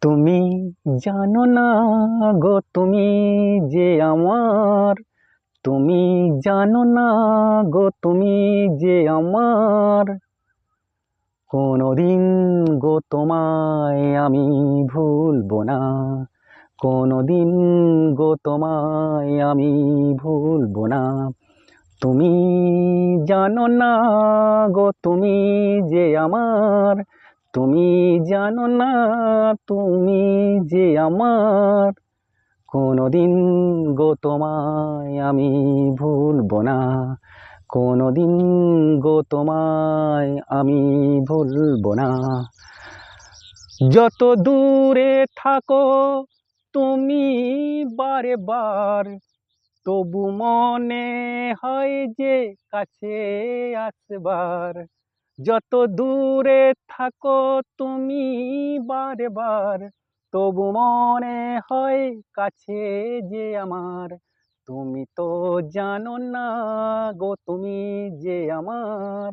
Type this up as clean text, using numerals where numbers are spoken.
তুমি জানো না গো, তুমি যে আমার, তুমি জানো না গো, তুমি যে আমার। কোনোদিন গো তোমায় আমি ভুলবো না, কোনোদিন গো তোমায় আমি ভুলবো না। তুমি জানো না গো, তুমি যে আমার, তুমি জানো না, তুমি যে আমার। কোনোদিন গো তোমায় আমি ভুলবো না, কোনোদিন গো তোমায় আমি ভুলবো না। যত দূরে থাকো তুমি বারে বার, তবু মনে হয় যে কাছে আসবার। যত দূরে থাকো তুমি বারে বার, তবু মনে হয় কাছে যে আমার। তুমি তো জানো না গো, তুমি যে আমার,